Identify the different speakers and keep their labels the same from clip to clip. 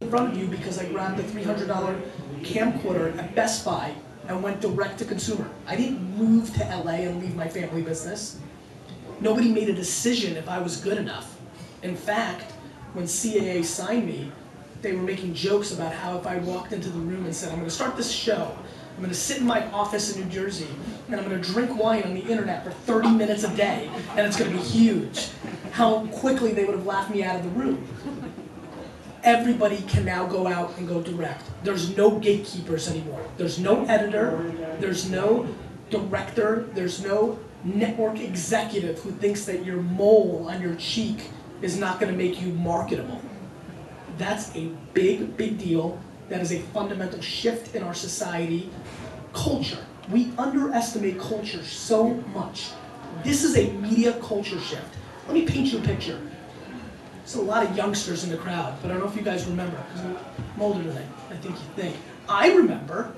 Speaker 1: in front of you because I grabbed the $300 camcorder at Best Buy and went direct to consumer. I didn't move to LA and leave my family business. Nobody made a decision if I was good enough. In fact, when CAA signed me, they were making jokes about how if I walked into the room and said, I'm going to start this show, I'm going to sit in my office in New Jersey, and I'm going to drink wine on the internet for 30 minutes a day, and it's going to be huge, how quickly they would have laughed me out of the room. Everybody can now go out and go direct. There's no gatekeepers anymore. There's no editor, there's no director, there's no network executive who thinks that your mole on your cheek is not going to make you marketable. That's a big, big deal. That is a fundamental shift in our society. Culture. We underestimate culture so much. This is a media culture shift. Let me paint you a picture. There's a lot of youngsters in the crowd, but I don't know if you guys remember, because I'm older than I think you think. I remember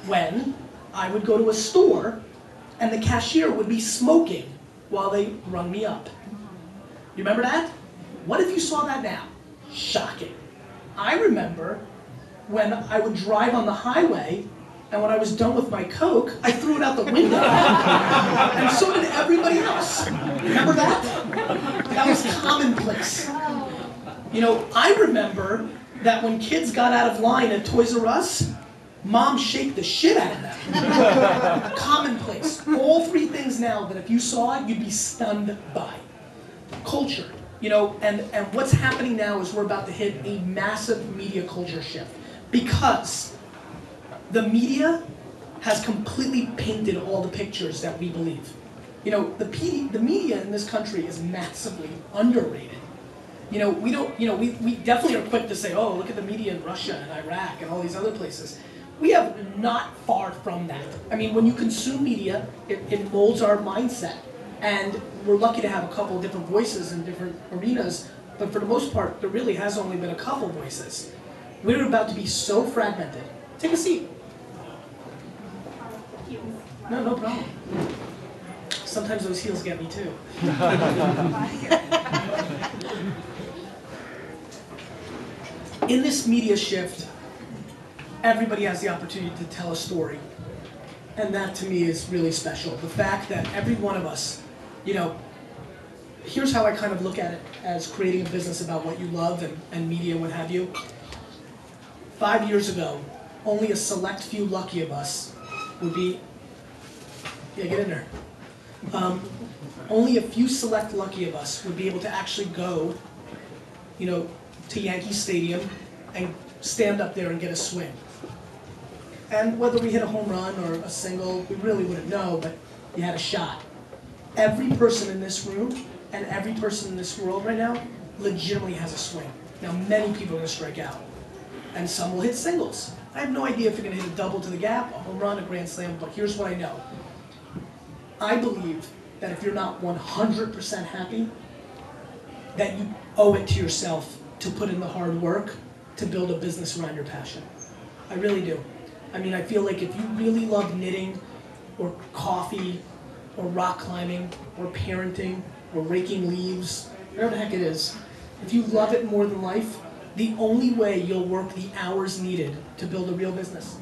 Speaker 1: when I would go to a store and the cashier would be smoking while they rung me up. You remember that? What if you saw that now? Shocking. I remember when I would drive on the highway, and when I was done with my Coke, I threw it out the window. And so did everybody else. Remember that? That was commonplace. You know, I remember that when kids got out of line at Toys R Us, Mom shake the shit out of them. Commonplace. All three things now that if you saw it, you'd be stunned by. Culture. You know, and what's happening now is we're about to hit a massive media culture shift because the media has completely painted all the pictures that we believe. You know, the media in this country is massively underrated. You know, we definitely are quick to say, oh, look at the media in Russia and Iraq and all these other places. We have not far from that. I mean, when you consume media, it molds our mindset. And we're lucky to have a couple of different voices in different arenas, but for the most part, there really has only been a couple voices. We're about to be so fragmented. Take a seat. No, no problem. Sometimes those heels get me too. In this media shift, everybody has the opportunity to tell a story. And that to me is really special. The fact that every one of us, you know, here's how I kind of look at it as creating a business about what you love and media and what have you. 5 years ago, only a select few lucky of us would be, yeah, get in there. Only a few select lucky of us would be able to actually go, you know, to Yankee Stadium and stand up there and get a swing. And whether we hit a home run or a single, we really wouldn't know, but you had a shot. Every person in this room and every person in this world right now legitimately has a swing. Now, many people are going to strike out, and some will hit singles. I have no idea if you're going to hit a double to the gap, a home run, a grand slam, but here's what I know. I believe that if you're not 100% happy, that you owe it to yourself to put in the hard work to build a business around your passion. I really do. I mean, I feel like if you really love knitting or coffee or rock climbing or parenting or raking leaves, whatever the heck it is, if you love it more than life, the only way you'll work the hours needed to build a real business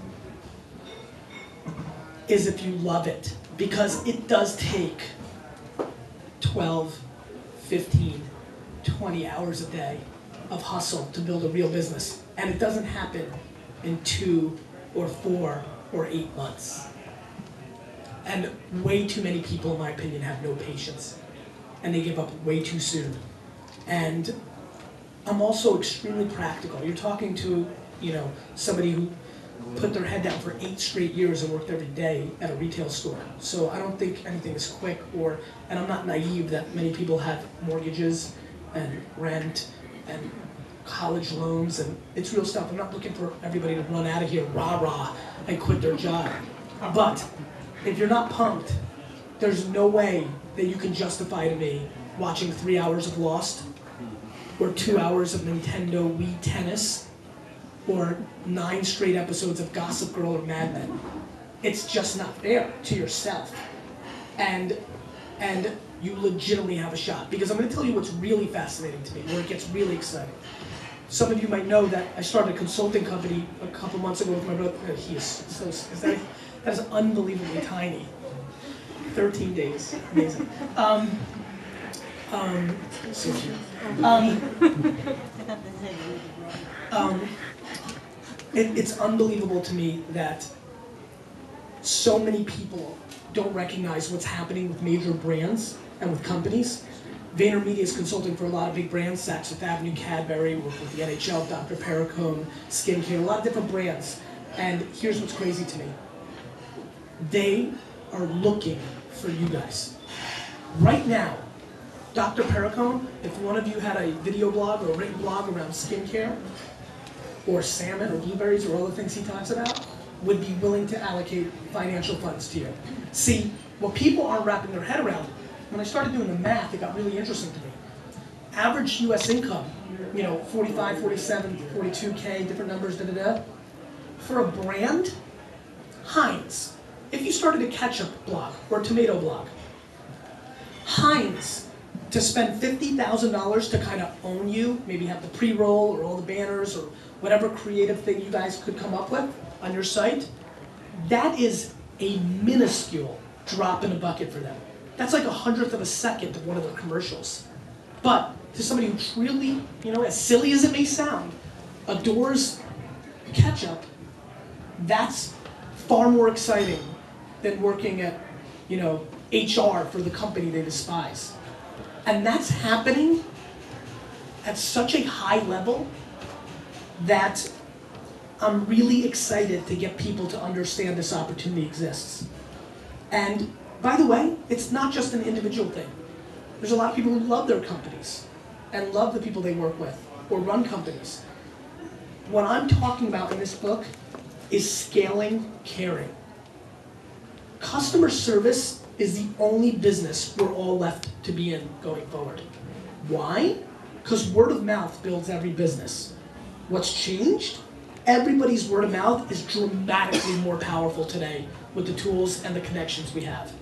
Speaker 1: is if you love it. Because it does take 12, 15, 20 hours a day of hustle to build a real business. And it doesn't happen in 2 or 4 or 8 months. And way too many people, in my opinion, have no patience. And they give up way too soon. And I'm also extremely practical. You're talking to, you know, somebody who put their head down for 8 straight years and worked every day at a retail store. So I don't think anything is quick, and I'm not naive that many people have mortgages and rent and college loans, and it's real stuff. I'm not looking for everybody to run out of here rah-rah and quit their job. But if you're not pumped, there's no way that you can justify to me watching 3 hours of Lost or 2 hours of Nintendo Wii Tennis or 9 straight episodes of Gossip Girl or Mad Men. It's just not fair to yourself. And you legitimately have a shot. Because I'm going to tell you what's really fascinating to me, where it gets really exciting. Some of you might know that I started a consulting company a couple months ago with my brother. That is unbelievably tiny. 13 days, amazing. So cute. It's unbelievable to me that so many people don't recognize what's happening with major brands and with companies. VaynerMedia is consulting for a lot of big brands, Saks Fifth Avenue, Cadbury, work with the NHL, Dr. Perricone, skincare, a lot of different brands. And here's what's crazy to me. They are looking for you guys. Right now, Dr. Perricone, if one of you had a video blog or a written blog around skincare, or salmon, or blueberries, or all the things he talks about, would be willing to allocate financial funds to you. See, what people aren't wrapping their head around, when I started doing the math, it got really interesting to me. Average US income, 45, 47, 42K, different numbers, For a brand, Heinz, if you started a ketchup blog or a tomato blog, Heinz, to spend $50,000 to kind of own you, maybe have the pre-roll or all the banners or whatever creative thing you guys could come up with on your site, that is a minuscule drop in a bucket for them. That's like 1/100 of a second of one of their commercials. But to somebody who truly, as silly as it may sound, adores ketchup, that's far more exciting than working at, HR for the company they despise. And that's happening at such a high level that I'm really excited to get people to understand this opportunity exists. And by the way, it's not just an individual thing. There's a lot of people who love their companies and love the people they work with or run companies. What I'm talking about in this book is scaling caring. Customer service is the only business we're all left to be in going forward. Why? Because word of mouth builds every business. What's changed? Everybody's word of mouth is dramatically more powerful today with the tools and the connections we have.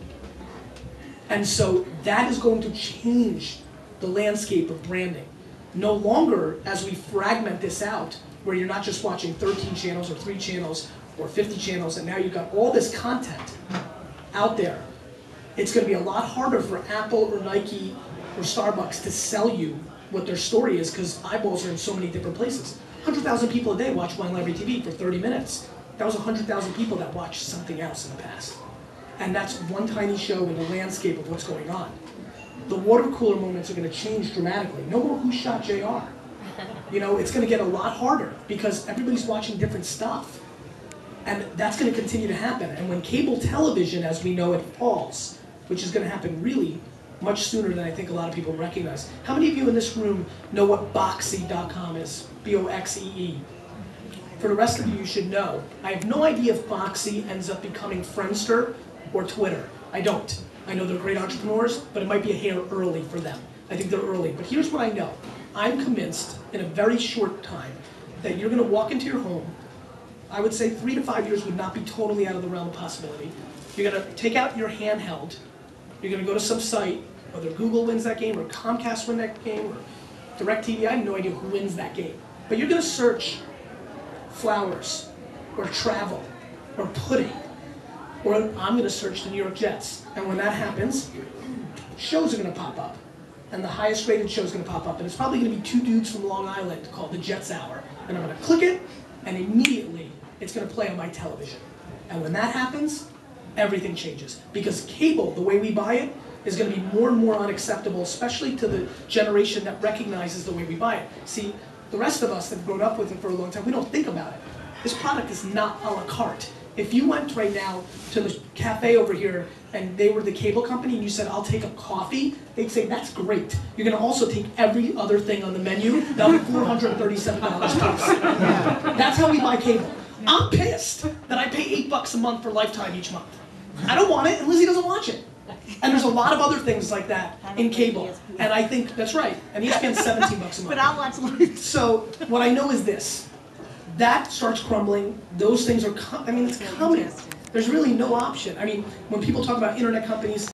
Speaker 1: And so that is going to change the landscape of branding. No longer, as we fragment this out, where you're not just watching 13 channels or 3 channels or 50 channels, and now you've got all this content out there, it's going to be a lot harder for Apple or Nike or Starbucks to sell you what their story is because eyeballs are in so many different places. 100,000 people a day watch Wine Library TV for 30 minutes. That was 100,000 people that watched something else in the past. And that's one tiny show in the landscape of what's going on. The water cooler moments are going to change dramatically. No more Who Shot JR. It's going to get a lot harder because everybody's watching different stuff. And that's going to continue to happen. And when cable television, as we know it, falls, which is going to happen really much sooner than I think a lot of people recognize. How many of you in this room know what Boxee.com is? B-O-X-E-E. For the rest of you, you should know. I have no idea if Boxee ends up becoming Friendster or Twitter. I don't. I know they're great entrepreneurs, but it might be a hair early for them. I think they're early. But here's what I know. I'm convinced in a very short time that you're going to walk into your home. I would say 3 to 5 years would not be totally out of the realm of possibility. You're going to take out your handheld. You're going to go to some site, whether Google wins that game or Comcast wins that game or DirecTV. I have no idea who wins that game. But you're going to search flowers or travel or pudding, or I'm going to search the New York Jets. And when that happens, shows are going to pop up. And the highest rated show is going to pop up. And it's probably going to be 2 dudes from Long Island called the Jets Hour. And I'm going to click it, and immediately it's going to play on my television. And when that happens, everything changes. Because cable, the way we buy it, is going to be more and more unacceptable, especially to the generation that recognizes the way we buy it. See, the rest of us that have grown up with it for a long time, we don't think about it. This product is not a la carte. If you went right now to the cafe over here and they were the cable company and you said, I'll take a coffee, they'd say, that's great. You're going to also take every other thing on the menu. That'll be $437 plus. That's how we buy cable. I'm pissed that I pay $8 a month for Lifetime each month. I don't want it, and Lizzie doesn't watch it. And there's a lot of other things like that in cable. And I think, that's right, and ESPN's $17 a month.
Speaker 2: But I'll watch Lizzie.
Speaker 1: So what I know is this. That starts crumbling. Those things are, it's coming. There's really no option. When people talk about internet companies,